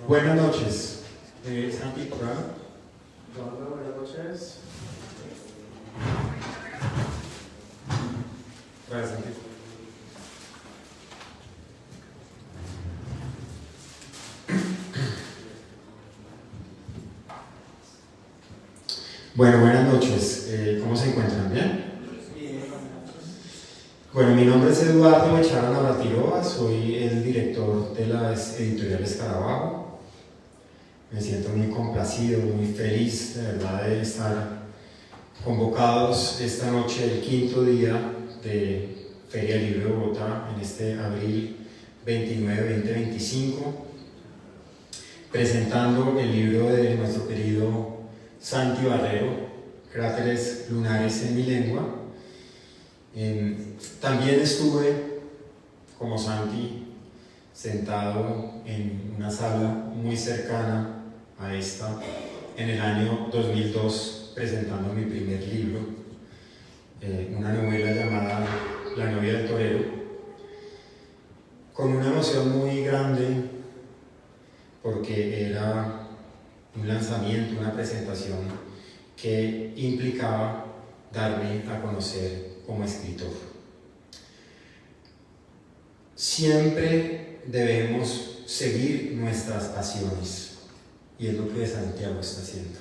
Buenas noches. Santi, por acá. Hola, buenas noches. Gracias, Santi. Bueno, buenas noches. ¿Cómo se encuentran? ¿Bien? Bueno, mi nombre es Eduardo Echara Navratiloa, soy el director de las editoriales Carabajo. Me siento muy complacido, muy feliz, de verdad, de estar convocados esta noche, el quinto día de Feria del Libro de Bogotá, en este abril 29-2025, presentando el libro de nuestro querido Santi Barrero, Cráteres lunares en mi lengua. También estuve, como Santi, sentado en una sala muy cercana a esta en el año 2002, presentando mi primer libro, una novela llamada La novia del torero, con una emoción muy grande porque era un lanzamiento, una presentación que implicaba darme a conocer como escritor. Siempre debemos seguir nuestras pasiones, y es lo que Santiago está haciendo.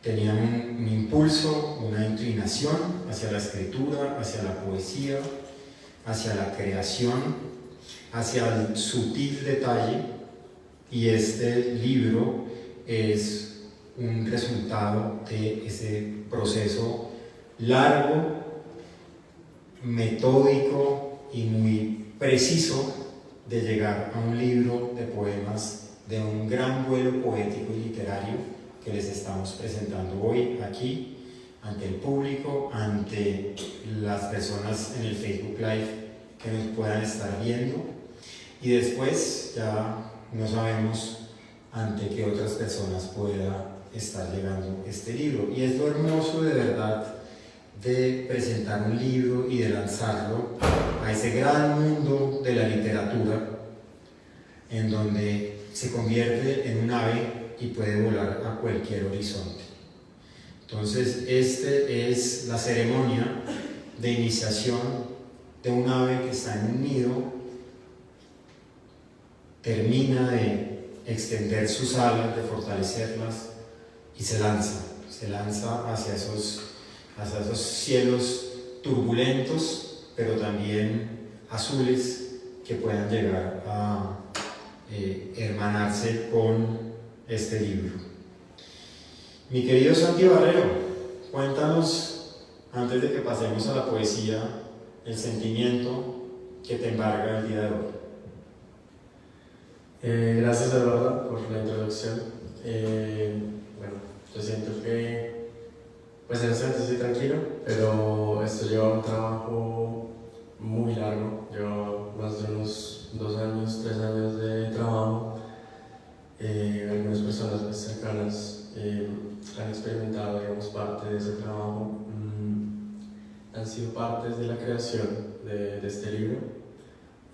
Tenía un impulso, una inclinación hacia la escritura, hacia la poesía, hacia la creación, hacia el sutil detalle, y este libro es un resultado de ese proceso largo, metódico y muy preciso de llegar a un libro de poemas de un gran vuelo poético y literario que les estamos presentando hoy aquí ante el público, ante las personas en el Facebook Live que nos puedan estar viendo, y después ya no sabemos ante qué otras personas pueda estar llegando este libro. Y es lo hermoso de verdad de presentar un libro y de lanzarlo a ese gran mundo de la literatura, en donde se convierte en un ave y puede volar a cualquier horizonte. Entonces, esta es la ceremonia de iniciación de un ave que está en un nido, termina de extender sus alas, de fortalecerlas, y se lanza hacia esos cielos turbulentos, pero también azules, que puedan llegar a hermanarse con este libro. Mi querido Santi Barrero, cuéntanos, antes de que pasemos a la poesía, el sentimiento que te embarga el día de hoy. Gracias, Eduardo, por la introducción. Bueno, yo siento que pues en este momento estoy tranquilo, pero esto lleva un trabajo muy largo. Lleva más de unos 2 años, 3 años de trabajo. Algunas personas más cercanas han experimentado, digamos, parte de ese trabajo. Han sido partes de la creación de este libro,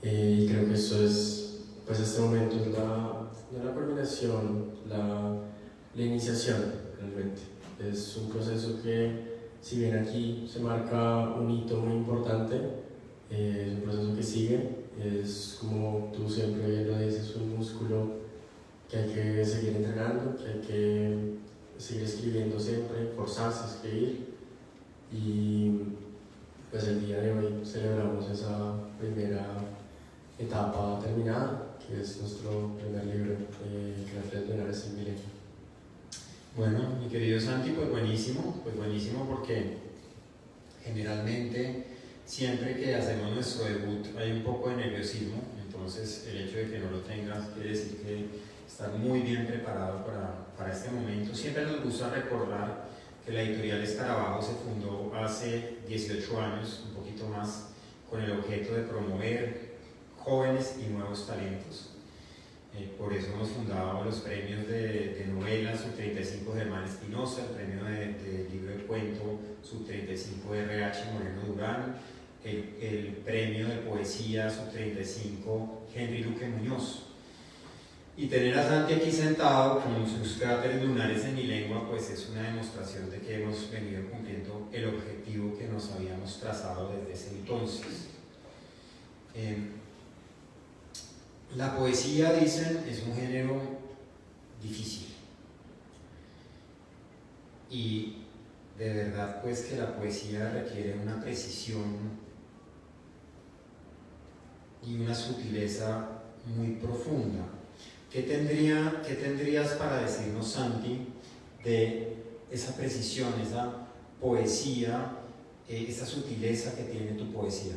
y creo que eso es, pues este momento es no la culminación, la iniciación realmente. Es un proceso que, si bien aquí se marca un hito muy importante, es un proceso que sigue. Es, como tú siempre bien lo dices, un músculo que hay que seguir entrenando, que hay que seguir escribiendo siempre, forzarse a escribir. Y pues el día de hoy celebramos esa primera etapa terminada, que es nuestro primer libro, Cráteres lunares en mi lengua. Bueno, mi querido Santi, pues buenísimo porque generalmente siempre que hacemos nuestro debut hay un poco de nerviosismo, entonces el hecho de que no lo tengas quiere decir que estás muy bien preparado para este momento. Siempre nos gusta recordar que la editorial Escarabajo se fundó hace 18 años, un poquito más, con el objeto de promover jóvenes y nuevos talentos. Por eso hemos fundado los premios de novela Sub-35 de Germán Espinosa, el premio de libro de cuento Sub-35 de RH Moreno Durán, el premio de poesía Sub-35 Henry Luque Muñoz. Y tener a Santi aquí sentado con sus cráteres lunares en mi lengua, pues es una demostración de que hemos venido cumpliendo el objetivo que nos habíamos trazado desde ese entonces. La poesía, dicen, es un género difícil. Y de verdad, pues que la poesía requiere una precisión y una sutileza muy profunda. ¿Qué tendrías para decirnos, Santi, de esa precisión, esa poesía, esa sutileza que tiene tu poesía?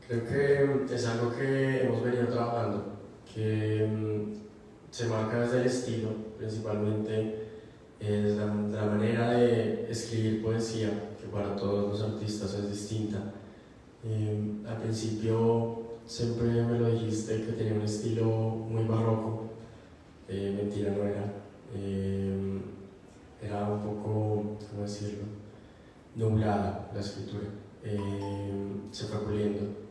Creo que es algo que hemos venido trabajando, que se marca desde el estilo, principalmente es la manera de escribir poesía, que para todos los artistas es distinta. Al principio siempre me lo dijiste que tenía un estilo muy barroco, mentira no era, era un poco, ¿cómo decirlo?, nublada la escritura, se fue puliendo.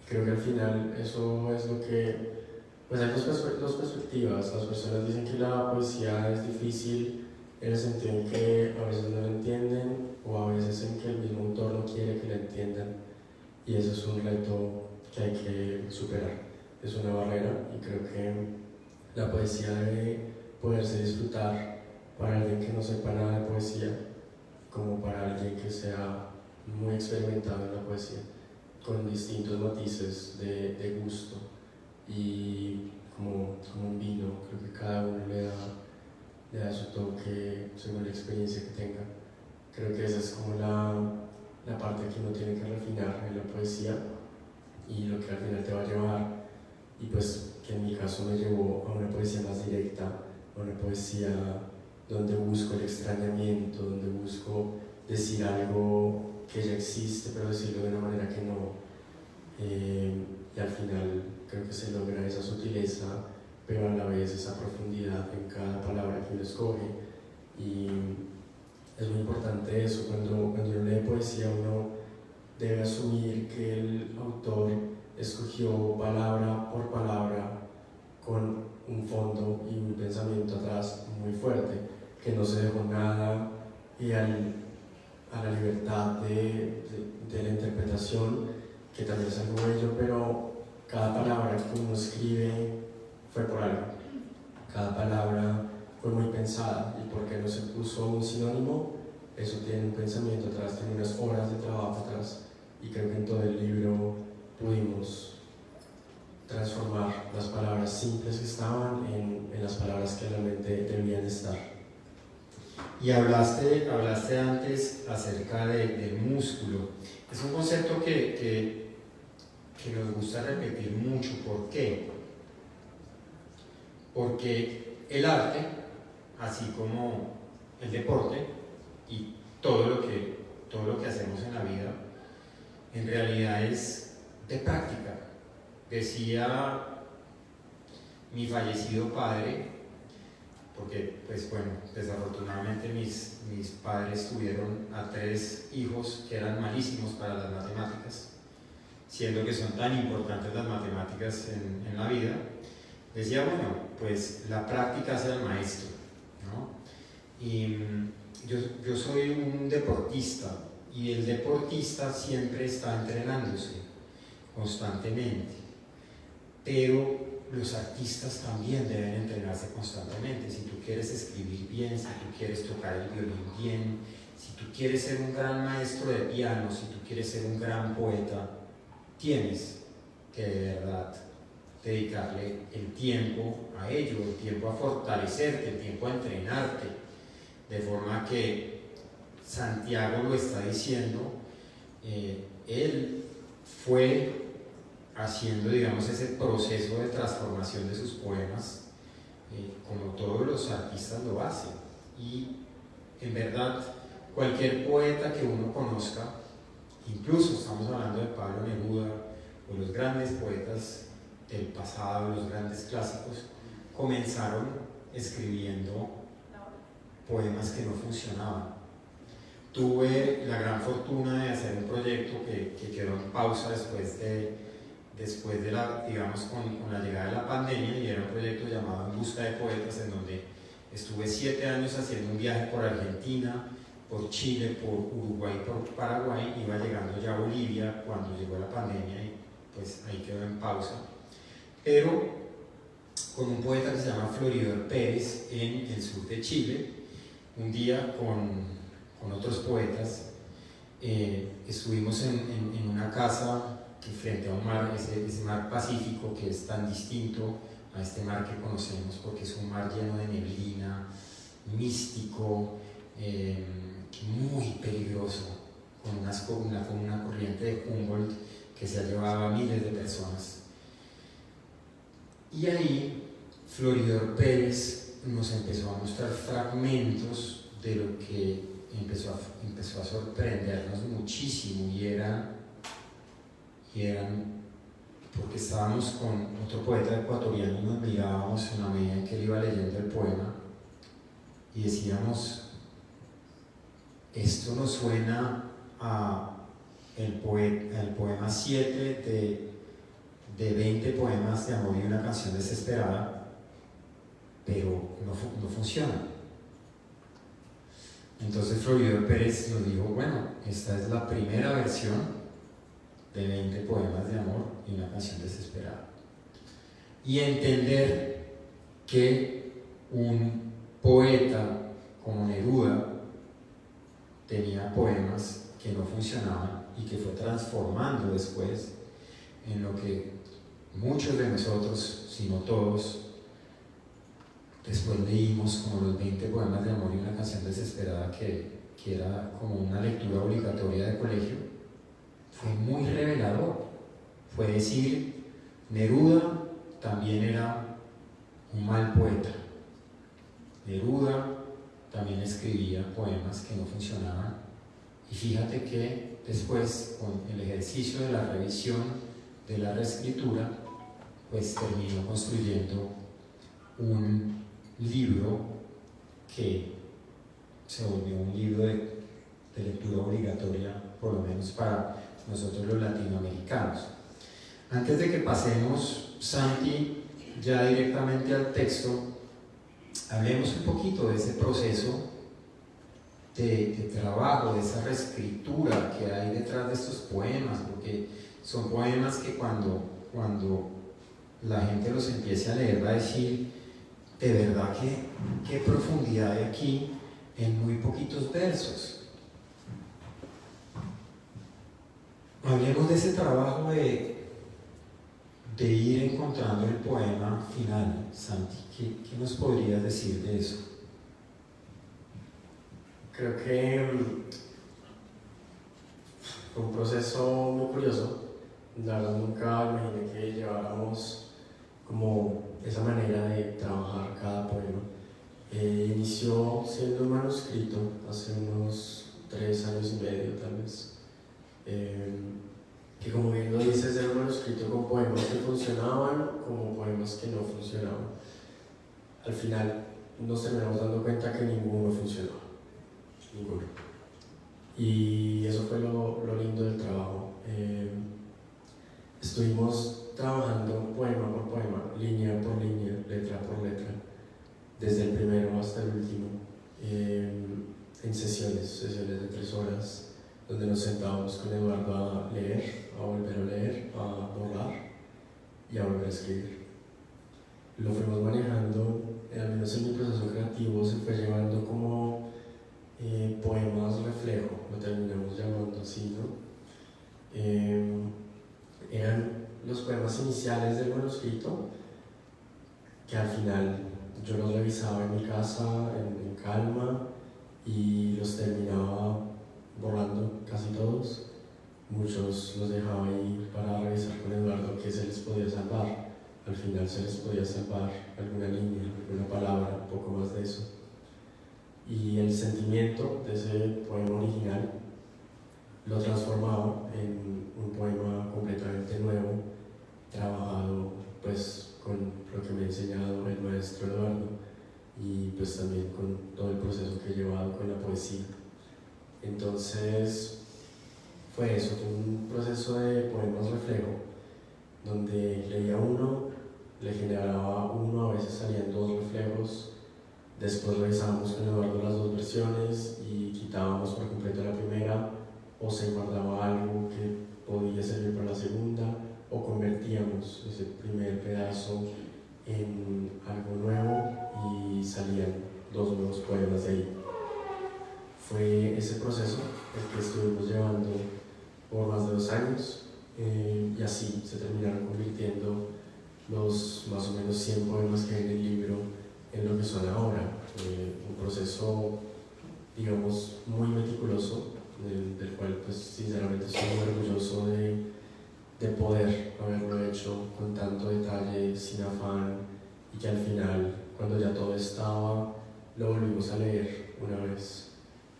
Creo que al final eso es lo que, pues hay dos perspectivas. Las personas dicen que la poesía es difícil en el sentido en que a veces no la entienden o a veces en que el mismo autor no quiere que la entiendan, y eso es un reto que hay que superar, es una barrera, y creo que la poesía debe poderse disfrutar para alguien que no sepa nada de poesía como para alguien que sea muy experimentado en la poesía, con distintos matices de gusto, y como un vino, creo que cada uno le da su toque según la experiencia que tenga. Creo que esa es como la parte que uno tiene que refinar en la poesía y lo que al final te va a llevar, y pues que en mi caso me llevó a una poesía más directa, a una poesía donde busco el extrañamiento, donde busco decir algo que ya existe, pero decirlo de una manera que no. Y al final creo que se logra esa sutileza, pero a la vez esa profundidad en cada palabra que uno escoge. Y es muy importante eso, cuando uno lee poesía uno debe asumir que el autor escogió palabra por palabra con un fondo y un pensamiento atrás muy fuerte, que no se dejó nada y a la libertad de la interpretación, que también es algo bello, pero cada palabra que uno escribe fue por algo, cada palabra fue muy pensada, y porque no se puso un sinónimo, eso tiene un pensamiento atrás, tiene unas horas de trabajo atrás, y creo que en todo el libro pudimos transformar las palabras simples que estaban en las palabras que realmente debían estar. Y hablaste antes acerca del músculo. Es un concepto que nos gusta repetir mucho. ¿Por qué? Porque el arte, así como el deporte y todo lo que hacemos en la vida, en realidad es de práctica. Decía mi fallecido padre, porque pues bueno, desafortunadamente mis padres tuvieron a 3 hijos que eran malísimos para las matemáticas, siendo que son tan importantes las matemáticas en la vida. Decía, bueno, pues la práctica hace al maestro, ¿no? Y yo soy un deportista, y el deportista siempre está entrenándose constantemente, pero los artistas también deben entrenarse constantemente. Si tú quieres escribir bien, si tú quieres tocar el violín bien, si tú quieres ser un gran maestro de piano, si tú quieres ser un gran poeta, tienes que de verdad dedicarle el tiempo a ello, el tiempo a fortalecerte, el tiempo a entrenarte, de forma que Santiago lo está diciendo, él fue haciendo, digamos, ese proceso de transformación de sus poemas, como todos los artistas lo hacen. Y en verdad, cualquier poeta que uno conozca, incluso estamos hablando de Pablo Neruda o los grandes poetas del pasado, los grandes clásicos, comenzaron escribiendo poemas que no funcionaban. Tuve la gran fortuna de hacer un proyecto que quedó en pausa después de después de la, digamos, con la llegada de la pandemia, y era un proyecto llamado En Busca de Poetas, en donde estuve 7 años haciendo un viaje por Argentina, por Chile, por Uruguay, por Paraguay, iba llegando ya a Bolivia cuando llegó la pandemia y pues ahí quedó en pausa. Pero con un poeta que se llama Floridor Pérez en el sur de Chile, un día con otros poetas, estuvimos en una casa que frente a un mar, ese mar Pacífico que es tan distinto a este mar que conocemos porque es un mar lleno de neblina, místico, muy peligroso, con una corriente de Humboldt que se ha llevado a miles de personas. Y ahí Floridor Pérez nos empezó a mostrar fragmentos de lo que empezó a sorprendernos muchísimo, y eran, porque estábamos con otro poeta ecuatoriano y nos mirábamos en la medida en que él iba leyendo el poema y decíamos, esto nos suena a el poema 7 de 20 poemas de amor y una canción desesperada, pero no funciona. Entonces Floridor Pérez nos dijo, bueno, esta es la primera versión de 20 poemas de amor y una canción desesperada. Y entender que un poeta como Neruda tenía poemas que no funcionaban y que fue transformando después en lo que muchos de nosotros, si no todos, después leímos como los 20 poemas de amor y una canción desesperada, que era como una lectura obligatoria de colegio. Fue muy revelador. Fue decir, Neruda también era un mal poeta. Neruda también escribía poemas que no funcionaban. Y fíjate que después, con el ejercicio de la revisión, de la reescritura, pues terminó construyendo un libro que se volvió un libro de lectura obligatoria, por lo menos para nosotros los latinoamericanos. Antes de que pasemos, Santi, ya directamente al texto, hablemos un poquito de ese proceso de trabajo, de esa reescritura que hay detrás de estos poemas, porque son poemas que cuando la gente los empiece a leer va a decir, de verdad qué profundidad hay aquí en muy poquitos versos. Hablemos de ese trabajo de ir encontrando el poema final. Santi, ¿qué nos podrías decir de eso? Creo que fue un proceso muy curioso. La verdad nunca imaginé que lleváramos como esa manera de trabajar cada poema. Inició siendo un manuscrito hace unos 3 años y medio tal vez. Que como bien lo dices, era un manuscrito con poemas que funcionaban como poemas que no funcionaban. Al final nos terminamos dando cuenta que ninguno funcionaba, ninguno. Y eso fue lo lindo del trabajo. Estuvimos trabajando poema por poema, línea por línea, letra por letra, desde el primero hasta el último, en sesiones de 3 horas, donde nos sentábamos con Eduardo a leer, a volver a leer, a borrar y a volver a escribir. Lo fuimos manejando, al menos en mi proceso creativo, se fue llevando como poemas reflejo, lo terminamos llamando así, ¿no? Eran los poemas iniciales del manuscrito, que al final yo los revisaba en mi casa, en calma, y los terminaba borrando casi todos. Muchos los dejaba ahí para revisar con Eduardo que se les podía salvar. Al final se les podía salvar alguna línea, alguna palabra, un poco más de eso. Y el sentimiento de ese poema original lo transformaba en un poema completamente nuevo, trabajado pues con lo que me ha enseñado el maestro Eduardo y pues también con todo el proceso que he llevado con la poesía. Entonces fue eso, fue un proceso de poemas reflejo donde leía uno, le generaba uno, a veces salían dos reflejos, después revisábamos con Eduardo las dos versiones y quitábamos por completo la primera, o se guardaba algo que podía servir para la segunda, o convertíamos ese primer pedazo en algo nuevo y salían dos nuevos poemas de ahí. Fue ese proceso el que estuvimos llevando por más de 2 años, y así se terminaron convirtiendo los más o menos 100 poemas que hay en el libro en lo que son ahora. Un proceso, digamos, muy meticuloso, del cual pues sinceramente estoy muy orgulloso de poder haberlo hecho con tanto detalle, sin afán, y que al final, cuando ya todo estaba, lo volvimos a leer una vez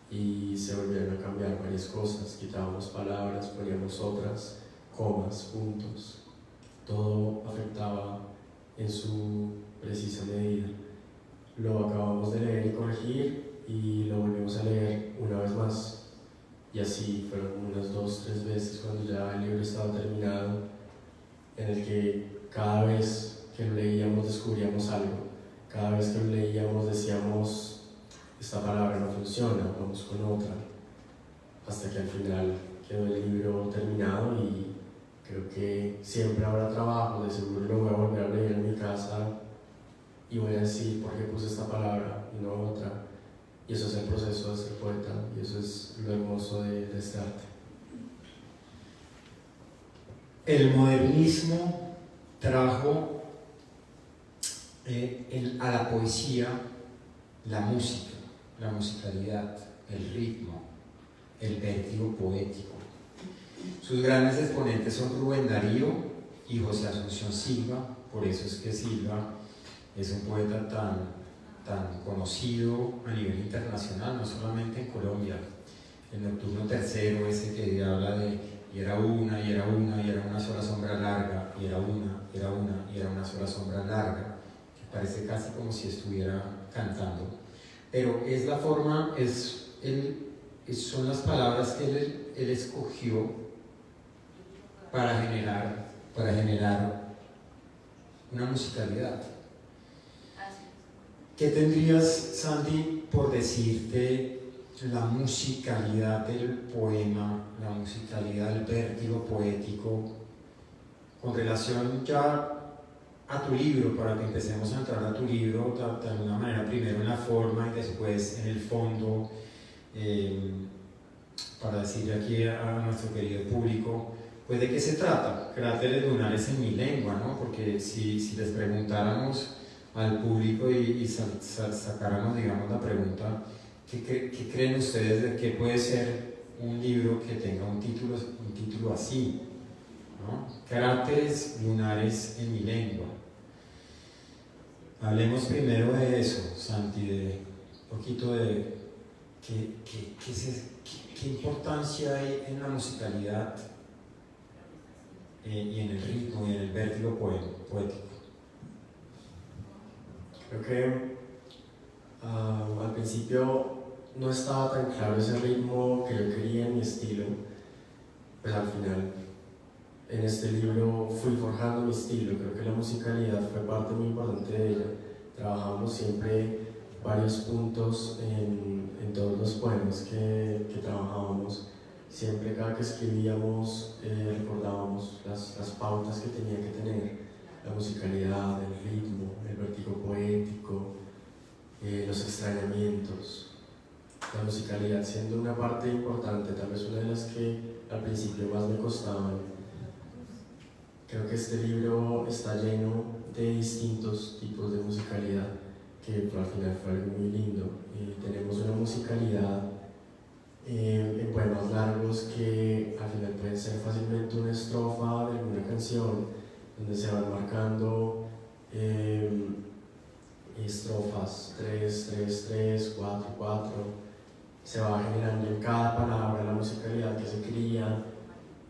y se volvieron a cambiar varias cosas, quitábamos palabras, poníamos otras, comas, puntos, todo afectaba en su precisa medida. Lo acabamos de leer y corregir y lo volvimos a leer una vez más. Y así fueron unas 2, 3 veces cuando ya el libro estaba terminado, en el que cada vez que lo leíamos descubríamos algo. Cada vez que lo leíamos decíamos, esta palabra no funciona, vamos con otra. Hasta que al final quedó el libro terminado y creo que siempre habrá trabajo, de seguro lo voy a volver a leer en mi casa y voy a decir por qué puse esta palabra y no otra. Y eso es el proceso de ser poeta, y eso es lo hermoso de este arte. El modernismo trajo a la poesía la música, la musicalidad, el ritmo, el vértigo poético. Sus grandes exponentes son Rubén Darío y José Asunción Silva. Por eso es que Silva es un poeta tan conocido a nivel internacional, no solamente en Colombia. El Nocturno Tercero, ese que habla de y era una, y era una, y era una sola sombra larga, y era una, y era una, y era una sola sombra larga, que parece casi como si estuviera cantando. Pero es la forma, son las palabras que él escogió para generar una musicalidad. ¿Qué tendrías, Sandy, por decirte la musicalidad del poema, la musicalidad del vértigo poético, con relación ya a tu libro, para que empecemos a entrar a tu libro de alguna manera, primero en la forma y después en el fondo, para decirle aquí a nuestro querido público, pues de qué se trata? Cráteres lunares en mi lengua, ¿no? Porque si les preguntáramos al público y sacáramos, digamos, la pregunta, ¿qué creen ustedes de qué puede ser un libro que tenga un título así, ¿no? Cráteres lunares en mi lengua. Hablemos primero de eso, Santi, de un poquito de qué importancia hay en la musicalidad y en el ritmo y en el vértigo poético. Creo que al principio no estaba tan claro ese ritmo que yo quería en mi estilo, pues al final en este libro fui forjando mi estilo. Creo que la musicalidad fue parte muy importante de ella. Trabajamos siempre varios puntos en todos los poemas que trabajábamos. Siempre cada que escribíamos recordábamos las pautas que tenía que tener, la musicalidad, el ritmo, el vértigo poético, los extrañamientos. La musicalidad siendo una parte importante, tal vez una de las que al principio más me costaban. Creo que este libro está lleno de distintos tipos de musicalidad, que al final fue algo muy lindo. Tenemos una musicalidad en poemas largos que al final pueden ser fácilmente una estrofa de alguna canción, donde se van marcando estrofas 3, 3, 3, 4, 4. Se va generando en cada palabra la musicalidad que se cría.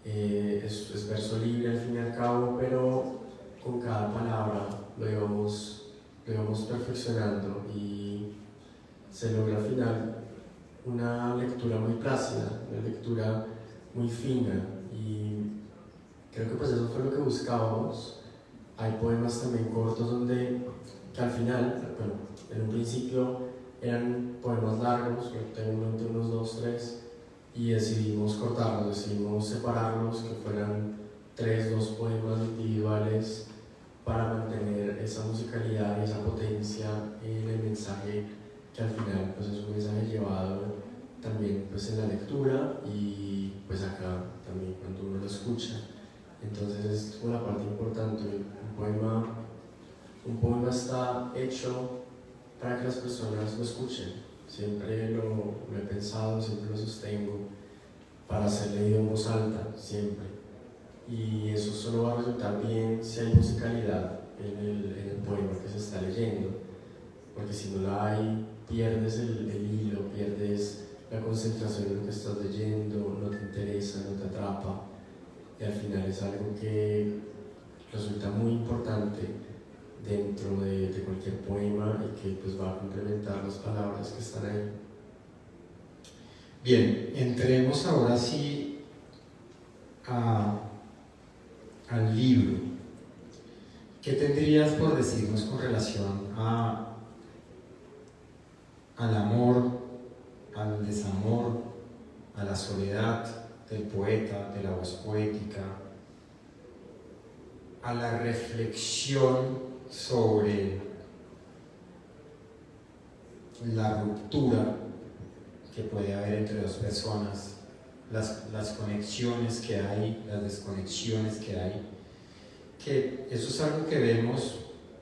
Es verso libre al fin y al cabo, pero con cada palabra lo íbamos perfeccionando y se logra al final una lectura muy plácida, una lectura muy fina, y creo que pues eso fue lo que buscábamos. Hay poemas también cortos que al final, bueno, en un principio eran poemas largos, yo tengo en mente unos 2, 3, y decidimos cortarlos, decidimos separarlos, que fueran 3, 2 poemas individuales para mantener esa musicalidad y esa potencia en el mensaje, que al final pues es un mensaje llevado también pues en la lectura y pues acá también cuando uno lo escucha. Entonces es una parte importante. Un poema está hecho para que las personas lo escuchen. Siempre lo he pensado, siempre lo sostengo, para ser leído en voz alta, siempre. Y eso solo va a resultar bien si hay musicalidad en el poema que se está leyendo, porque si no la hay, pierdes el hilo, pierdes la concentración en lo que estás leyendo, no te interesa, no te atrapa, y al final es algo que resulta muy importante dentro de cualquier poema y que pues va a complementar las palabras que están ahí. Bien, entremos ahora sí al libro. ¿Qué tendrías por decirnos con relación al amor, al desamor, a la soledad del poeta, de la voz poética, a la reflexión sobre la ruptura que puede haber entre dos personas, las conexiones que hay, las desconexiones que hay, que eso es algo que vemos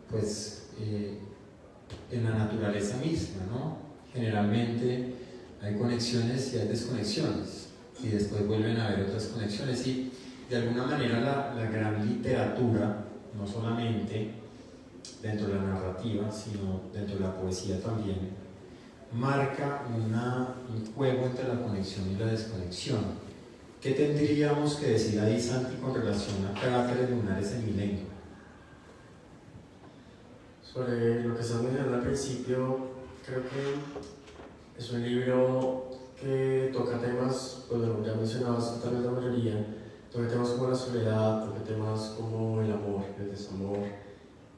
pues en la naturaleza misma, ¿no? Generalmente hay conexiones y hay desconexiones y después vuelven a haber otras conexiones y de alguna manera la gran literatura, no solamente dentro de la narrativa, sino dentro de la poesía también, marca un juego entre la conexión y la desconexión. ¿Qué tendríamos que decir ahí, Santi, con relación a Cráteres Lunares en mi lengua? Sobre lo que estás mencionando al principio, creo que es un libro que toca temas, pues bueno, ya mencionabas tal vez la mayoría, toca temas como la soledad, toca temas como el amor, el desamor.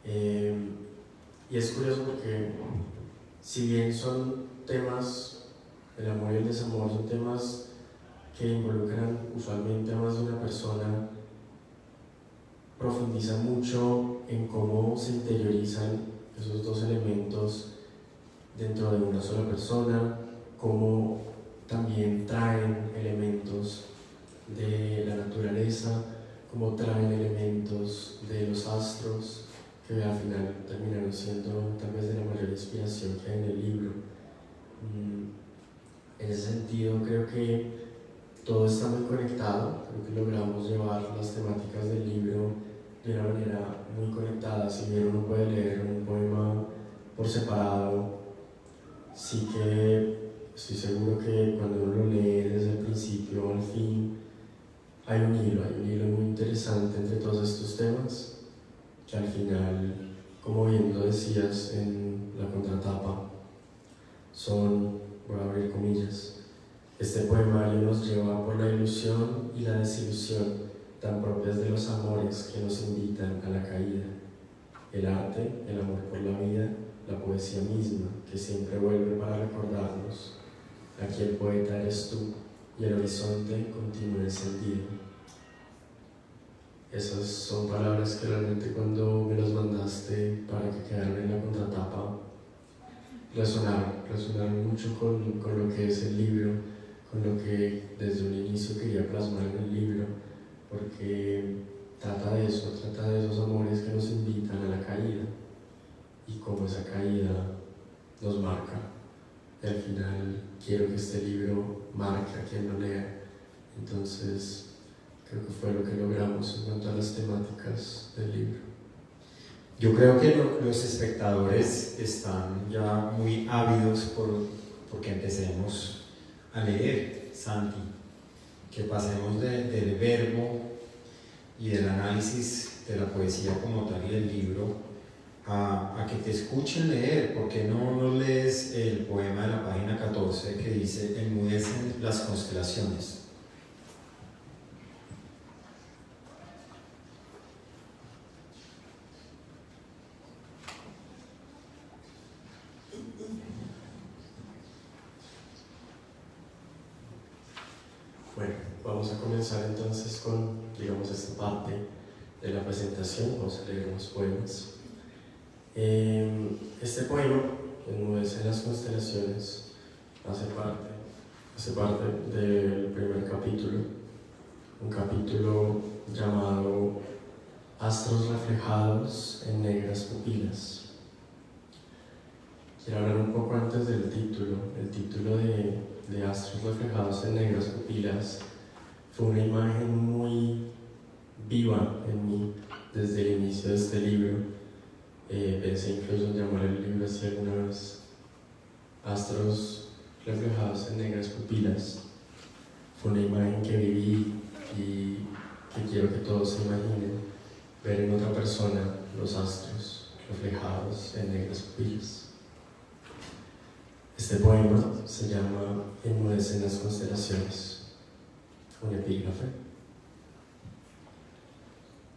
Y es curioso porque si bien son temas, el amor y el desamor son temas que involucran usualmente a más de una persona, profundizan mucho en cómo se interiorizan esos dos elementos dentro de una sola persona, cómo también traen elementos de la naturaleza, cómo traen elementos de los astros, que al final terminaron siendo tal vez de la mayor inspiración que hay en el libro. En ese sentido creo que todo está muy conectado, creo que logramos llevar las temáticas del libro de una manera muy conectada. Si bien uno puede leer un poema por separado, sí que estoy seguro que cuando uno lo lee desde el principio al fin, hay un hilo muy interesante entre todos estos temas, que al final, como bien lo decías en la contratapa, voy a abrir comillas, este poemario nos lleva por la ilusión y la desilusión tan propias de los amores que nos invitan a la caída. El arte, el amor por la vida, la poesía misma, que siempre vuelve para recordarnos. Aquí el poeta eres tú y el horizonte continúa encendido. Esas son palabras que realmente cuando me las mandaste para que quedaran en la contratapa resonaron mucho con lo que es el libro, con lo que desde un inicio quería plasmar en el libro, porque trata de eso, trata de esos amores que nos invitan a la caída y cómo esa caída nos marca. Y al final quiero que este libro marque a quien lo lea. Entonces creo que fue lo que logramos en cuanto a las temáticas del libro. Yo creo que los espectadores están ya muy ávidos porque empecemos a leer, Santi, que pasemos del verbo y del análisis de la poesía como tal y del libro a que te escuchen leer. ¿Por no nos lees el poema de la página 14 que dice enmudecen las constelaciones? Bueno, vamos a comenzar entonces con, digamos, esta parte de la presentación. Vamos a leer unos poemas. Este poema, Enmudecen las constelaciones, hace parte del primer capítulo, un capítulo llamado Astros reflejados en negras pupilas. Quiero hablar un poco antes del título. El título de Astros reflejados en negras pupilas fue una imagen muy viva en mí desde el inicio de este libro. Pensé incluso en llamar el libro así alguna vez, Astros reflejados en negras pupilas. Fue una imagen que viví y que quiero que todos se imaginen, ver en otra persona los astros reflejados en negras pupilas. Este poema se llama Enmudecen las constelaciones, un epígrafe.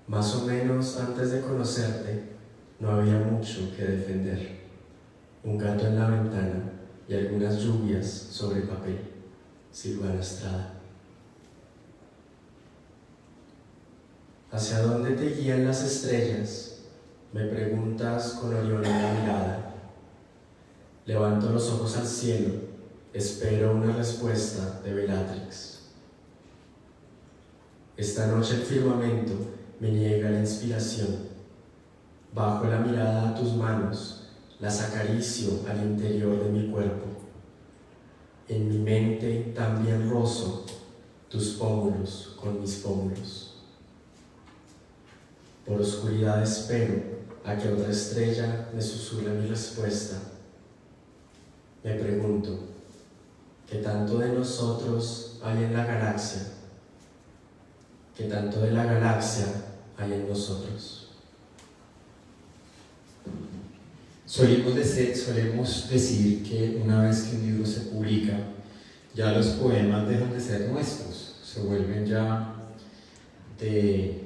Más o menos antes de conocerte, no había mucho que defender. Un gato en la ventana y algunas lluvias sobre papel. Silvana Estrada. ¿Hacia dónde te guían las estrellas? Me preguntas con Orión en la mirada. Levanto los ojos al cielo, espero una respuesta de Bellatrix. Esta noche el firmamento me niega la inspiración. Bajo la mirada a tus manos, las acaricio al interior de mi cuerpo. En mi mente también rozo tus pómulos con mis pómulos. Por oscuridad espero a que otra estrella me susurre mi respuesta. Me pregunto, ¿qué tanto de nosotros hay en la galaxia? ¿Qué tanto de la galaxia hay en nosotros? Solemos decir que una vez que un libro se publica, ya los poemas dejan de ser nuestros, se vuelven ya del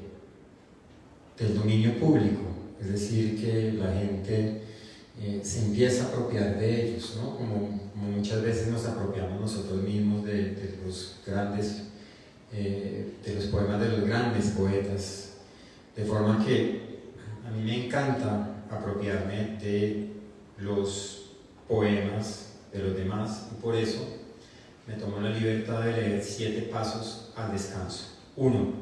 dominio público, es decir, que la gente se empieza a apropiar de ellos, ¿no? Como muchas veces nos apropiamos nosotros mismos de los grandes, de los poemas de los grandes poetas, de forma que a mí me encanta apropiarme de los poemas de los demás y por eso me tomo la libertad de leer 7 pasos al descanso. 1.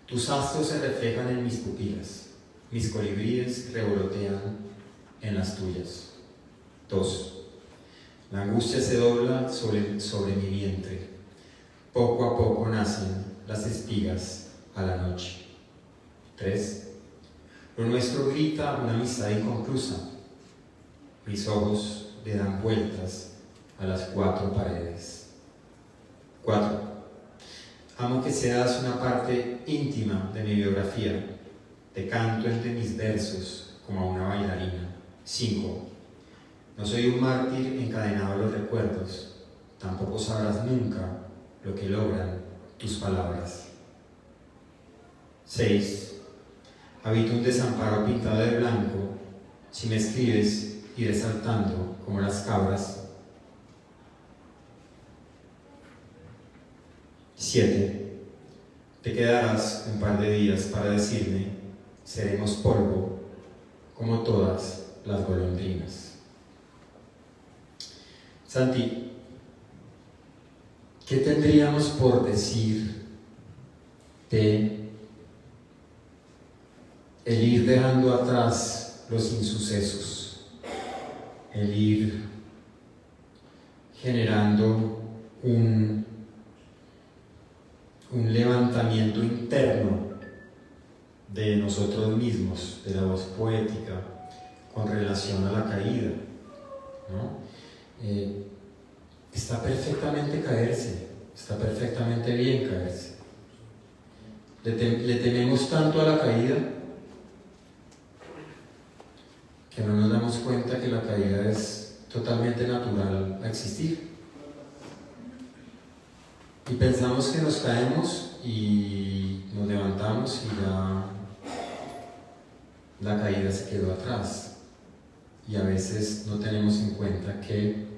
Tus astros se reflejan en mis pupilas, mis colibríes revolotean en las tuyas. 2. La angustia se dobla sobre mi vientre. Poco a poco nacen las espigas a la noche. 3. Lo nuestro grita una amistad inconclusa. Mis ojos le dan vueltas a las 4 paredes. 4. Amo que seas una parte íntima de mi biografía. Te canto entre mis versos como a una bailarina. 5. No soy un mártir encadenado a los recuerdos. Tampoco sabrás nunca lo que logran tus palabras. 6. Habito un desamparo pintado de blanco. Si me escribes, iré saltando como las cabras. 7. Te quedarás un par de días para decirme, seremos polvo como todas las golondrinas. Santi, ¿qué tendríamos por decir de el ir dejando atrás los insucesos, el ir generando un levantamiento interno de nosotros mismos, de la voz poética, con relación a la caída, ¿no? Está perfectamente caerse, está perfectamente bien caerse. Le tememos tanto a la caída que no nos damos cuenta que la caída es totalmente natural a existir. Y pensamos que nos caemos y nos levantamos y ya la caída se quedó atrás. Y a veces no tenemos en cuenta que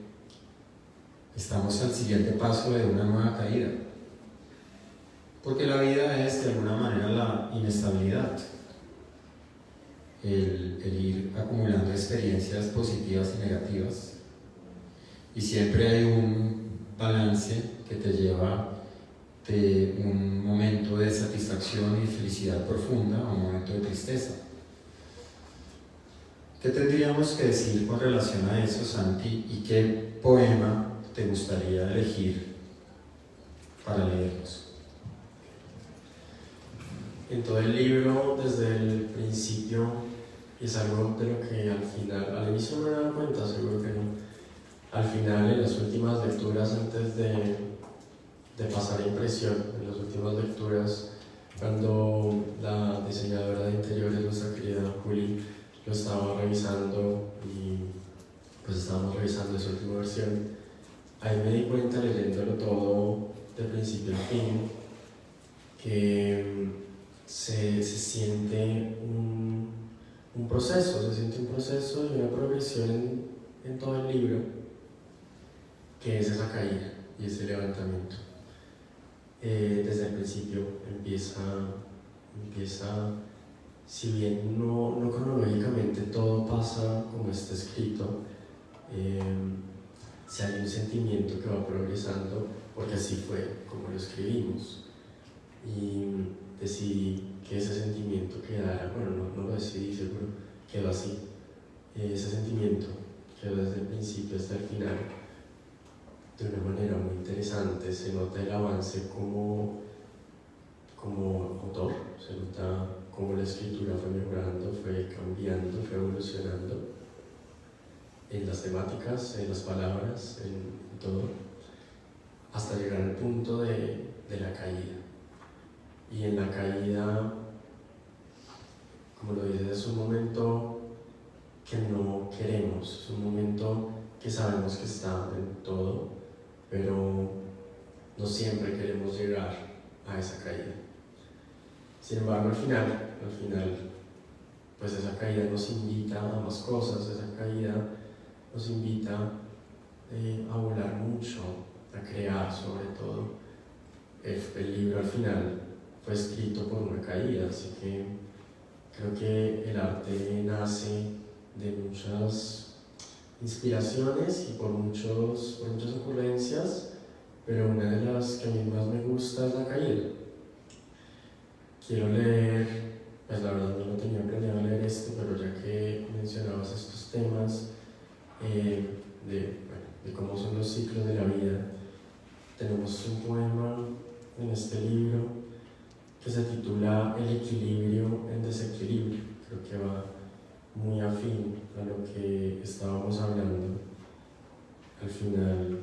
estamos al siguiente paso de una nueva caída. Porque la vida es de alguna manera la inestabilidad, el ir acumulando experiencias positivas y negativas, y siempre hay un balance que te lleva de un momento de satisfacción y felicidad profunda a un momento de tristeza. ¿Qué tendríamos que decir con relación a eso, Santi? ¿Y qué poema te gustaría elegir para leernos? En todo el libro, desde el principio, y es algo de lo que al final, al inicio no me daba cuenta, seguro que no. Al final, en las últimas lecturas, antes de pasar a impresión, en las últimas lecturas, cuando la diseñadora de interiores, nuestra querida Juli, lo estaba revisando y pues estábamos revisando esa última versión, ahí me di cuenta, leyéndolo todo de principio a fin, que se siente un proceso, se siente un proceso y una progresión en todo el libro, que es esa caída y ese levantamiento. Desde el principio empieza, si bien no cronológicamente todo pasa como está escrito, si hay un sentimiento que va progresando, porque así fue como lo escribimos, y decidí que ese sentimiento quedara, bueno, no lo decidí, seguro quedó así, ese sentimiento quedó desde el principio hasta el final de una manera muy interesante. Se nota el avance como autor, se nota cómo la escritura fue mejorando, fue cambiando, fue evolucionando en las temáticas, en las palabras, en todo, hasta llegar al punto de la caída. Y en la caída, como lo dices, es un momento que no queremos, es un momento que sabemos que está en todo, pero no siempre queremos llegar a esa caída. Sin embargo, al final, pues esa caída nos invita a más cosas, esa caída nos invita a volar mucho, a crear sobre todo. El libro al final fue escrito por una caída, así que creo que el arte nace de muchas inspiraciones y por muchas ocurrencias, pero una de las que a mí más me gusta es la caída. Quiero leer, pues la verdad no lo tenía planeado leer esto, pero ya que mencionabas estos temas de cómo son los ciclos de la vida, tenemos un poema en este libro que se titula El equilibrio en desequilibrio. Creo que va muy afín a lo que estábamos hablando. Al final,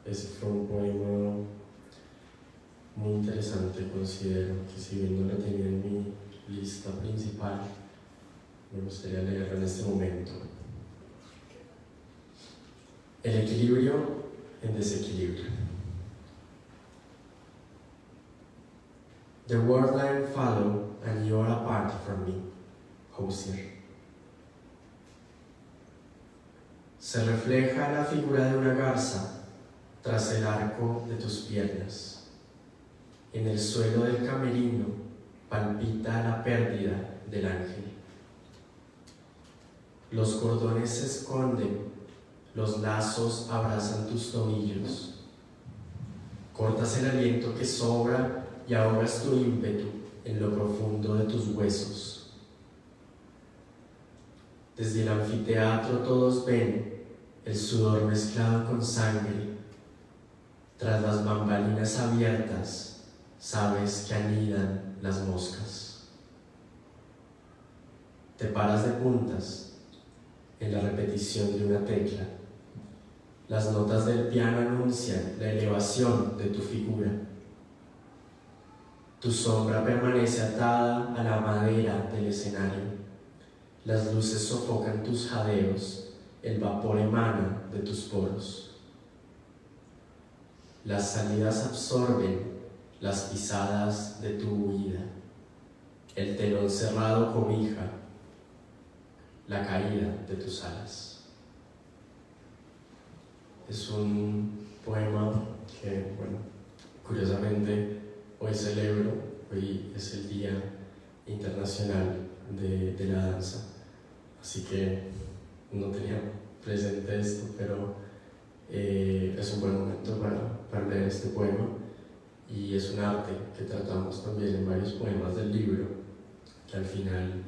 ese fue un poema muy interesante, considero que si bien no lo tenía en mi lista principal, me gustaría leerlo en este momento. El equilibrio en desequilibrio. The world line follow and you are apart from me, Hozier. Se refleja la figura de una garza tras el arco de tus piernas. En el suelo del camerino palpita la pérdida del ángel. Los cordones se esconden, los lazos abrazan tus tobillos. Cortas el aliento que sobra y ahogas tu ímpetu en lo profundo de tus huesos. Desde el anfiteatro todos ven el sudor mezclado con sangre. Tras las bambalinas abiertas, sabes que anidan las moscas. Te paras de puntas en la repetición de una tecla. Las notas del piano anuncian la elevación de tu figura. Tu sombra permanece atada a la madera del escenario. Las luces sofocan tus jadeos, el vapor emana de tus poros. Las salidas absorben las pisadas de tu huida. El telón cerrado cobija la caída de tus alas. Es un poema que, curiosamente, hoy es el Día Internacional de la Danza, así que no tenía presente esto, pero es un buen momento para leer este poema, y es un arte que tratamos también en varios poemas del libro, que al final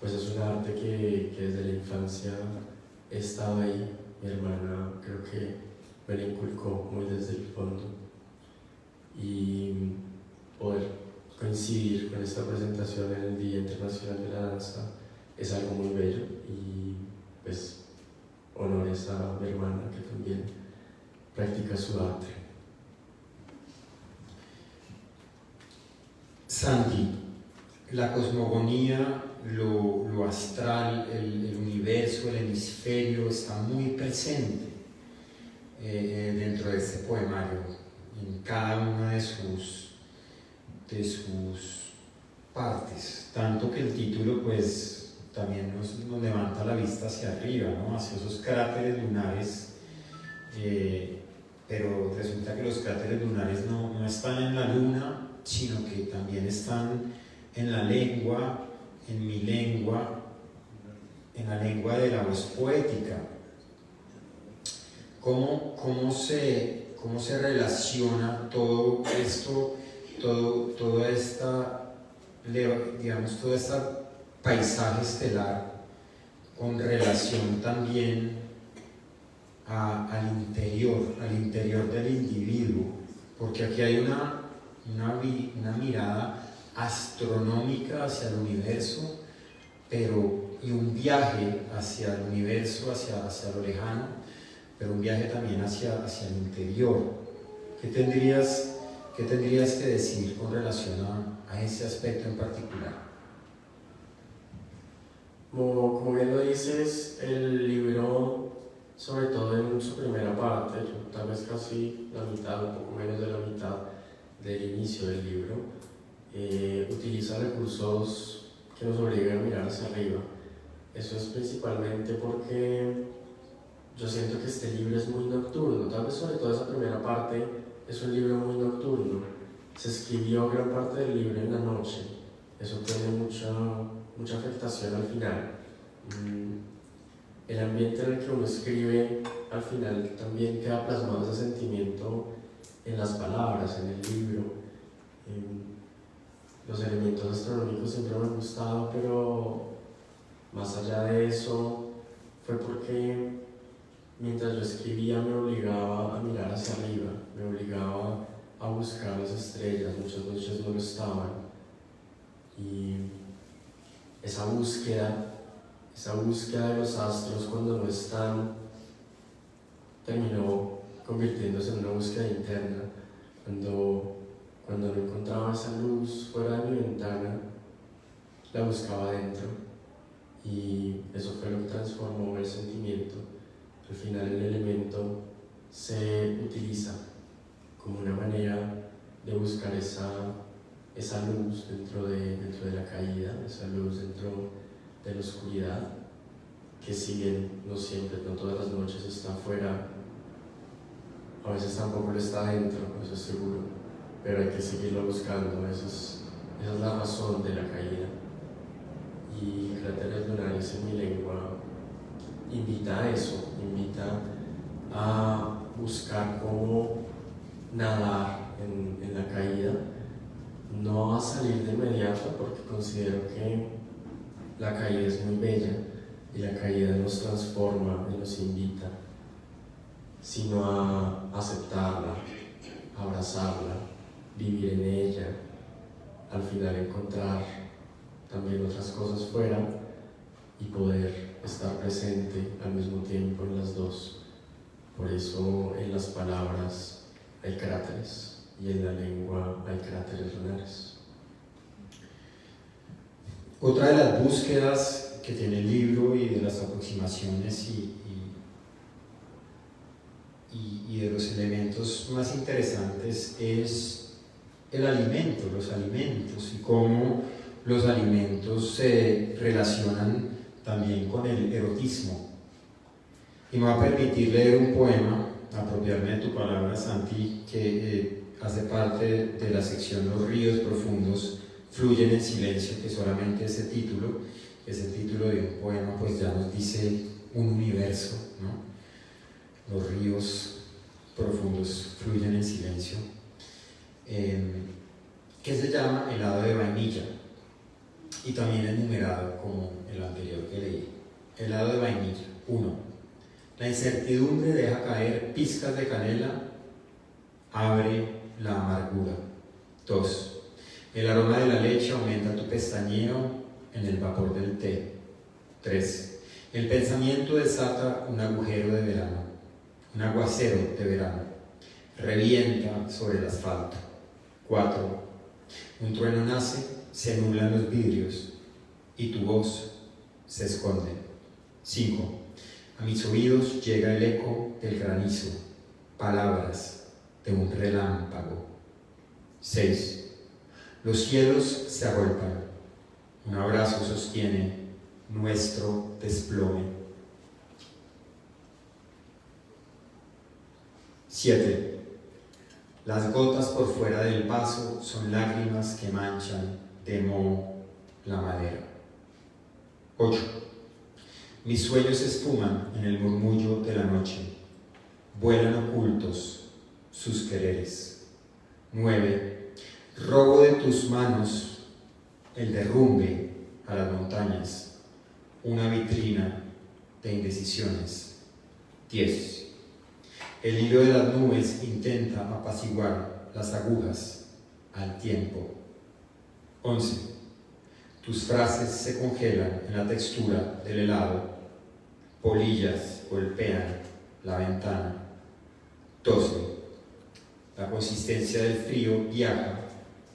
pues es un arte que desde la infancia he estado ahí. Mi hermana creo que me lo inculcó muy desde el fondo, y poder coincidir con esta presentación en el Día Internacional de la Danza es algo muy bello, y pues honores a mi hermana que también practica su arte. Santi, la cosmogonía, lo astral, el universo, el hemisferio está muy presente dentro de este poemario, en cada una de sus partes, tanto que el título pues también nos levanta la vista hacia arriba, ¿no? Hacia esos cráteres lunares, pero resulta que los cráteres lunares no están en la luna, sino que también están en la lengua, en mi lengua, en la lengua de la voz poética. ¿Cómo se relaciona todo esto, toda esta, digamos, todo este paisaje estelar con relación también al interior del individuo? Porque aquí hay una mirada astronómica hacia el universo, y un viaje hacia el universo, hacia lo lejano, pero un viaje también hacia el interior. ¿Qué tendrías que decir con relación a ese aspecto en particular? Como bien lo dices, el libro, sobre todo en su primera parte, tal vez casi la mitad, un poco menos de la mitad del inicio del libro, utiliza recursos que nos obligan a mirar hacia arriba. Eso es principalmente porque yo siento que este libro es muy nocturno, tal vez sobre todo esa primera parte es un libro muy nocturno. Se escribió gran parte del libro en la noche, eso tiene mucha afectación al final. El ambiente en el que uno escribe al final también queda plasmado ese sentimiento en las palabras, en el libro. Los elementos astronómicos siempre me han gustado, pero más allá de eso fue porque mientras yo escribía me obligaba a mirar hacia arriba, me obligaba a buscar las estrellas, muchas noches no lo estaban, y esa búsqueda de los astros cuando no están terminó convirtiéndose en una búsqueda interna. Cuando no encontraba esa luz fuera de mi ventana, la buscaba dentro, y eso fue lo que transformó el sentimiento. Al final el elemento se utiliza como una manera de buscar esa luz dentro de la caída, esa luz dentro de la oscuridad, que si bien no siempre, no todas las noches está afuera, a veces tampoco lo está dentro, eso es seguro, pero hay que seguirlo buscando. Esa es la razón de la caída. Y Cráteres Lunares en mi lengua invita a eso, invita a buscar cómo nadar en la caída, no a salir de inmediato, porque considero que la caída es muy bella y la caída nos transforma y nos invita, sino a aceptarla, a abrazarla, vivir en ella, al final encontrar también otras cosas fuera y poder estar presente al mismo tiempo en las dos. Por eso en las palabras hay cráteres y en la lengua hay cráteres lunares. Otra de las búsquedas que tiene el libro y de las aproximaciones y de los elementos más interesantes es el alimento, los alimentos, y cómo los alimentos se relacionan también con el erotismo. Y me va a permitir leer un poema, apropiarme de tu palabra, Santi, que hace parte de la sección Los ríos profundos fluyen en silencio, que solamente ese título, que es el título de un poema, pues ya nos dice un universo, ¿no? Los ríos profundos fluyen en silencio, que se llama Helado de vainilla, y también enumerado como el anterior que leí. Helado de vainilla. 1. La incertidumbre deja caer pizcas de canela, abre la amargura. 2. El aroma de la leche aumenta tu pestañeo en el vapor del té. 3. El pensamiento desata un agujero de verano, un aguacero de verano. Revienta sobre el asfalto. 4. Un trueno nace, se nublan los vidrios y tu voz se esconde. 5. A mis oídos llega el eco del granizo, palabras de un relámpago. 6. Los cielos se agolpan, un abrazo sostiene nuestro desplome. 7. Las gotas por fuera del vaso son lágrimas que manchan de moho la madera. 8. Mis sueños se esfuman en el murmullo de la noche, vuelan ocultos sus quereres. 9. Robo de tus manos el derrumbe a las montañas, una vitrina de indecisiones. 10. El hilo de las nubes intenta apaciguar las agujas al tiempo. 11. Tus frases se congelan en la textura del helado, polillas golpean la ventana. 12. La consistencia del frío viaja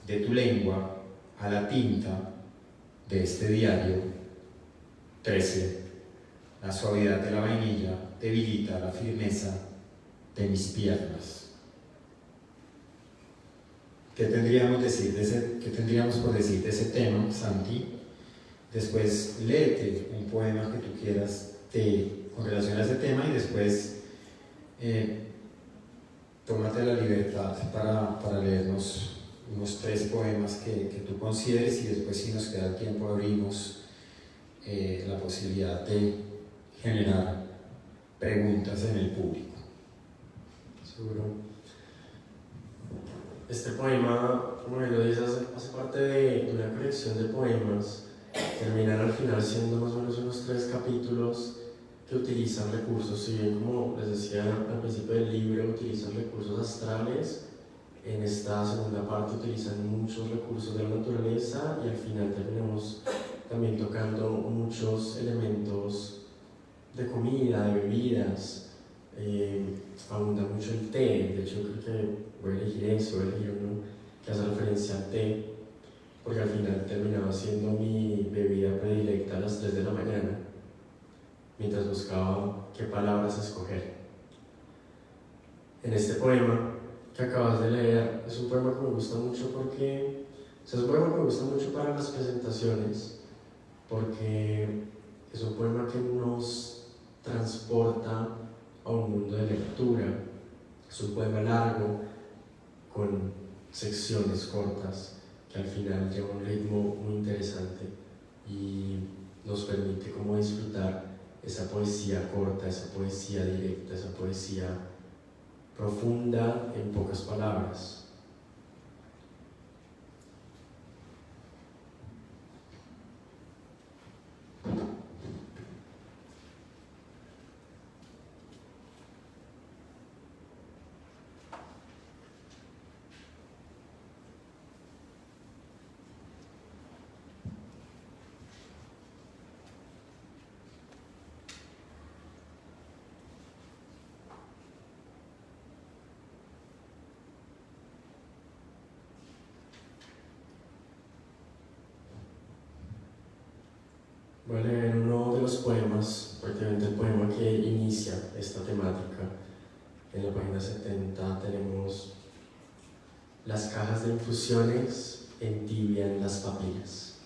de tu lengua a la tinta de este diario. 13. La suavidad de la vainilla debilita la firmeza de mis piernas. ¿Qué tendríamos por decir de ese tema, Santi? Después léete un poema que tú quieras con relación a ese tema y después tómate la libertad para leernos unos 3 poemas que tú consideres y después, si nos queda tiempo, abrimos la posibilidad de generar preguntas en el público. Seguro. Este poema, como lo dices, hace parte de una colección de poemas. Terminan al final siendo más o menos unos 3 capítulos que utilizan recursos, si bien, como les decía al principio del libro, utilizan recursos astrales. En esta segunda parte utilizan muchos recursos de la naturaleza y al final terminamos también tocando muchos elementos de comida, de bebidas. Abunda mucho el té, de hecho creo que voy a elegir uno que hace referencia al té, porque al final terminaba siendo mi bebida predilecta a las 3 de la mañana, mientras buscaba qué palabras escoger. En este poema que acabas de leer, es un poema que me gusta mucho porque es un poema que me gusta mucho para las presentaciones, porque es un poema que nos transporta a un mundo de lectura. Es un poema largo con secciones cortas que al final lleva un ritmo muy interesante y nos permite como disfrutar esa poesía corta, esa poesía directa, esa poesía profunda en pocas palabras. Voy a leer uno de los poemas, prácticamente el poema que inicia esta temática. En la página 70 tenemos: las cajas de infusiones entibian las papilas.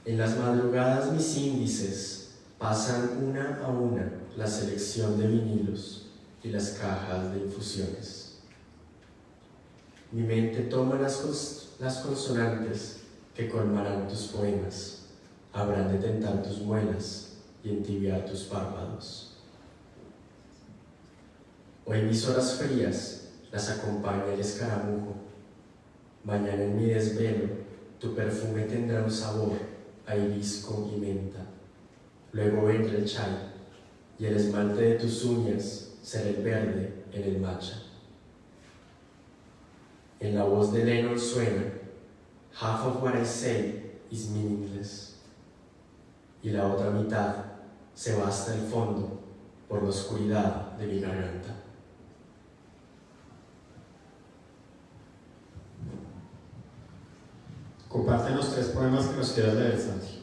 En las madrugadas mis índices pasan una a una la selección de vinilos y las cajas de infusiones. Mi mente toma las consonantes que colmarán tus poemas, habrán de tentar tus muelas y entibiar tus párpados. Hoy mis horas frías las acompaña el escaramujo. Mañana en mi desvelo tu perfume tendrá un sabor a hibisco y menta. Luego vendrá el chai y el esmalte de tus uñas será el verde en el matcha. En la voz de Lennon suena "Half of what I say is meaningless", y la otra mitad se va hasta el fondo por la oscuridad de mi garganta. Compártenos 3 poemas que nos quieras leer, Santi.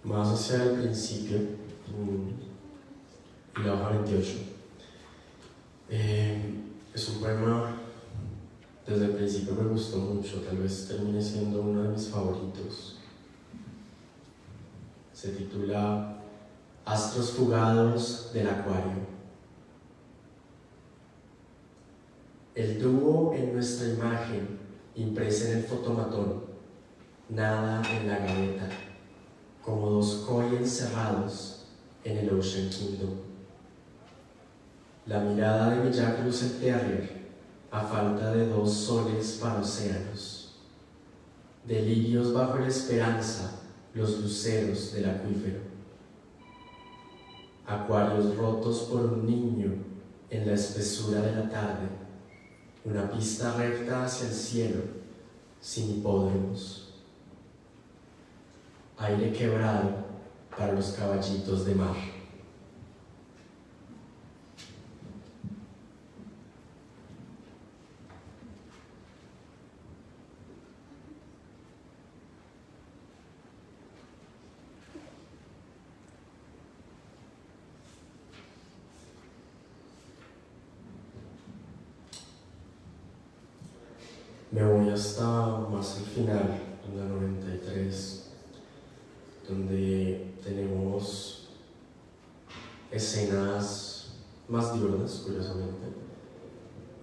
Más hacia el principio, y la hoja 28. Es un poema, desde el principio me gustó mucho, tal vez termine siendo uno de mis favoritos. Se titula Astros fugados del acuario. El dúo en nuestra imagen, impresa en el fotomatón, nada en la gaveta, como 2 koi encerrados en el Ocean Kingdom. La mirada de mi Jack Russell Terrier a falta de 2 soles para océanos. Delirios bajo la esperanza, los luceros del acuífero. Acuarios rotos por un niño en la espesura de la tarde. Una pista recta hacia el cielo, sin hipódromos. Aire quebrado para los caballitos de mar. Me voy hasta más al final, en la 93, donde tenemos escenas más diurnas, curiosamente.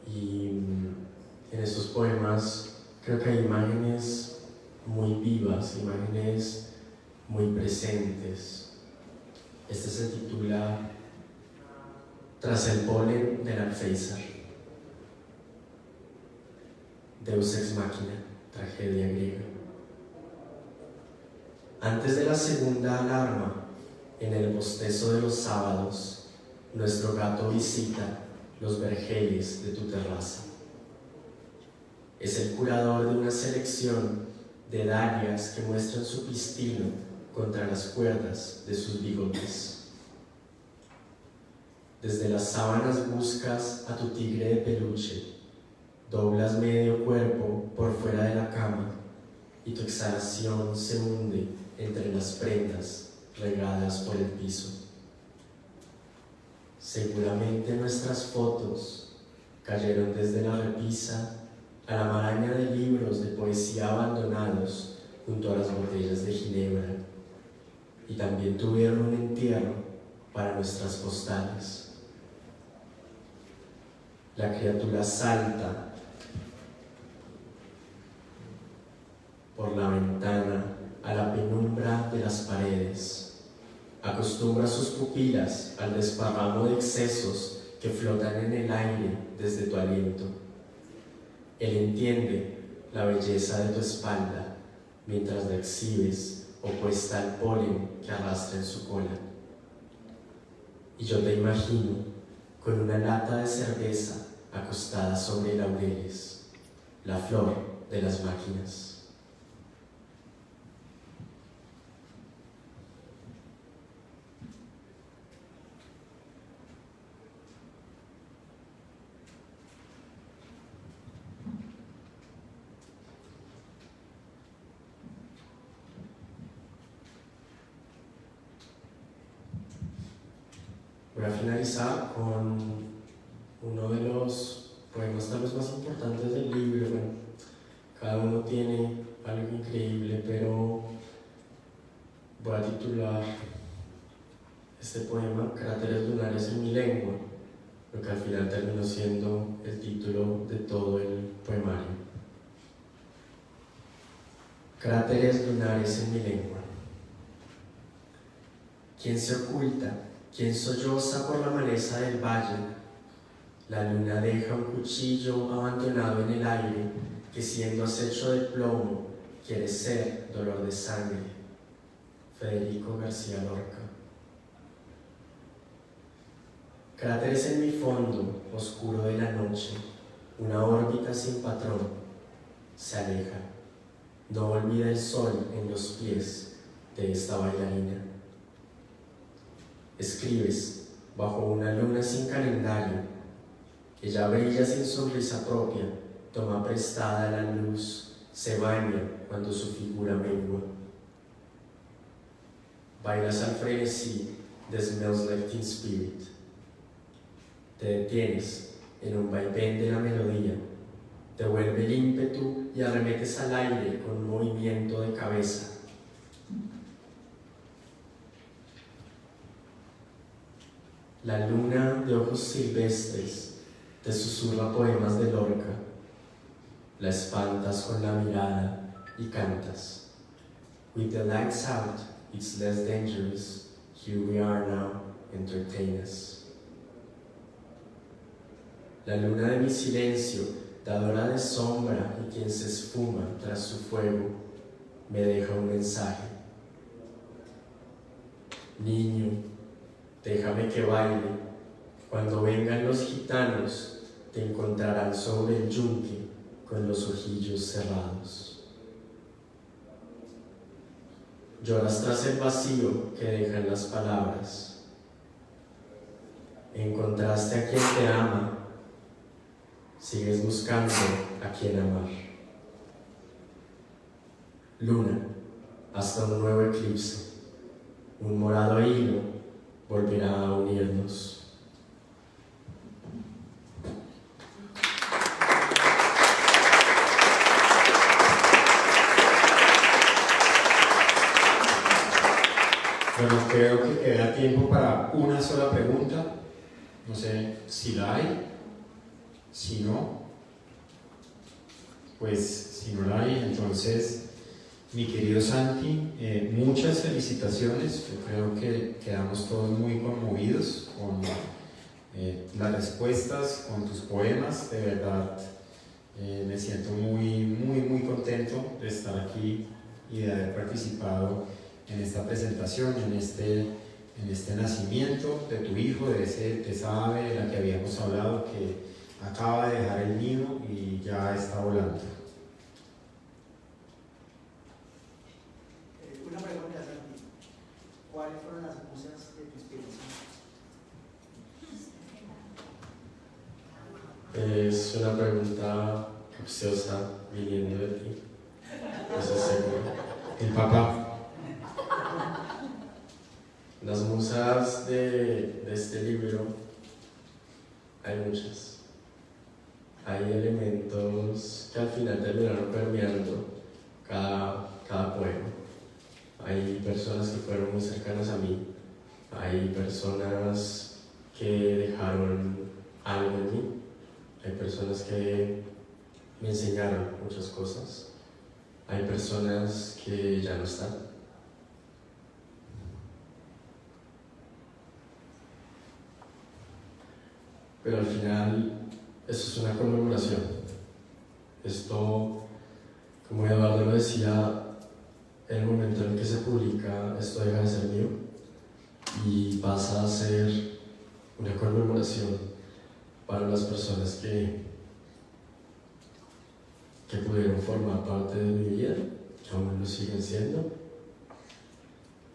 Y en estos poemas creo que hay imágenes muy vivas, imágenes muy presentes. Este se titula Tras el polen del alféizar. Deus ex machina, tragedia griega. Antes de la segunda alarma, en el bostezo de los sábados, nuestro gato visita los vergeles de tu terraza. Es el curador de una selección de dalias que muestran su pistilo contra las cuerdas de sus bigotes. Desde las sábanas buscas a tu tigre de peluche. Doblas medio cuerpo por fuera de la cama y tu exhalación se hunde entre las prendas regadas por el piso. Seguramente nuestras fotos cayeron desde la repisa a la maraña de libros de poesía abandonados junto a las botellas de ginebra, y también tuvieron un entierro para nuestras postales. La criatura salta por la ventana a la penumbra de las paredes. Acostumbra sus pupilas al desparramo de excesos que flotan en el aire desde tu aliento. Él entiende la belleza de tu espalda mientras la exhibes opuesta al polen que arrastra en su cola. Y yo te imagino con una lata de cerveza acostada sobre laureles, la flor de las máquinas. Voy a finalizar con uno de los poemas tal vez más importantes del libro. Bueno, cada uno tiene algo increíble, pero voy a titular este poema Cráteres lunares en mi lengua, lo que al final terminó siendo el título de todo el poemario. Cráteres lunares en mi lengua. ¿Quién se oculta? ¿Quién solloza por la maleza del valle? La luna deja un cuchillo abandonado en el aire que, siendo acecho de plomo, quiere ser dolor de sangre. Federico García Lorca. Cráteres en mi fondo, oscuro de la noche, una órbita sin patrón, se aleja. No olvida el sol en los pies de esta bailarina. Escribes bajo una luna sin calendario. Ella brilla sin sonrisa propia, toma prestada la luz, se baña cuando su figura mengua. Bailas al frenesí de Smells Like Teen Spirit. Te detienes en un vaivén de la melodía, te vuelve el ímpetu y arremetes al aire con un movimiento de cabeza. La luna de ojos silvestres te susurra poemas de Lorca. La espantas con la mirada y cantas. With the lights out, it's less dangerous. Here we are now, entertain us. La luna de mi silencio, dadora de sombra y quien se esfuma tras su fuego, me deja un mensaje. Niño, déjame que baile. Cuando vengan los gitanos, te encontrarán sobre el yunque con los ojillos cerrados. Lloras tras el vacío que dejan las palabras. Encontraste a quien te ama. Sigues buscando a quien amar. Luna, hasta un nuevo eclipse, un morado hilo volverá a unirnos. Bueno, creo que queda tiempo para una sola pregunta. No sé si la hay. Si no, pues si no la hay, entonces, mi querido Santi, muchas felicitaciones. Yo creo que quedamos todos muy conmovidos con las respuestas, con tus poemas. De verdad, me siento muy contento de estar aquí y de haber participado en esta presentación, en este nacimiento de tu hijo, de esa ave de la que habíamos hablado, que acaba de dejar el nido y ya está volando. Una pregunta, Santi. ¿Cuáles fueron las musas de tu inspiración? Es una pregunta capciosa viniendo de ti. Eso es seguro. El papá. Las musas de este libro, hay muchas. Hay elementos que al final terminaron permeando cada poema. Hay personas que fueron muy cercanas a mí. Hay personas que dejaron algo en mí. Hay personas que me enseñaron muchas cosas. Hay personas que ya no están. Pero al final, esto es una conmemoración. Esto, como Eduardo lo decía, en el momento en el que se publica, esto deja de ser mío y pasa a ser una conmemoración para las personas que pudieron formar parte de mi vida, que aún lo siguen siendo,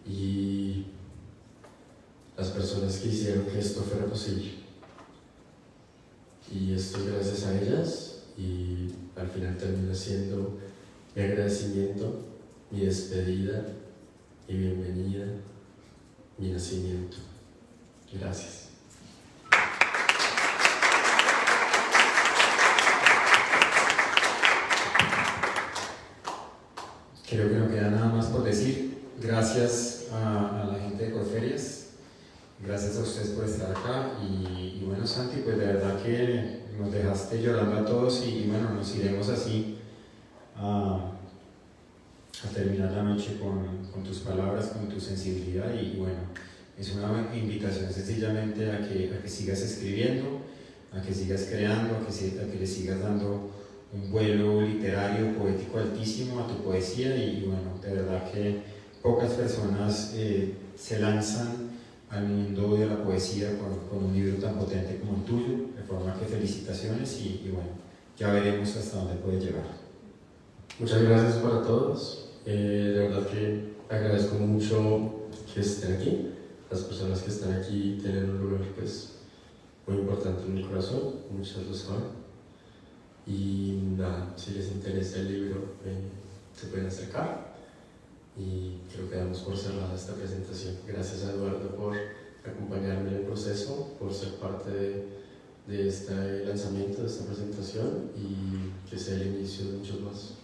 y las personas que hicieron que esto fuera posible. Y esto es gracias a ellas, y al final termina siendo mi agradecimiento, mi despedida, mi bienvenida, mi nacimiento. Gracias. Creo que no queda nada más por decir. Gracias a la gente de Corferias, gracias a ustedes por estar acá y bueno, Santi, pues de verdad que nos dejaste llorando a todos y bueno, nos iremos así a terminar la noche con tus palabras, con tu sensibilidad y bueno, es una invitación sencillamente a que sigas escribiendo, a que sigas creando, a que le sigas dando un vuelo literario, poético altísimo a tu poesía y bueno, de verdad que pocas personas se lanzan al mundo de la poesía con un libro tan potente como el tuyo, de forma que felicitaciones y bueno, ya veremos hasta dónde puede llegar. Muchas gracias para todos. De verdad que agradezco mucho que estén aquí. Las personas que están aquí tienen un lugar pues, muy importante en mi corazón, muchas lo saben. Y nada, si les interesa el libro, se pueden acercar. Y creo que damos por cerrada esta presentación. Gracias a Eduardo por acompañarme en el proceso, por ser parte de este lanzamiento, de esta presentación y que sea el inicio de muchos más.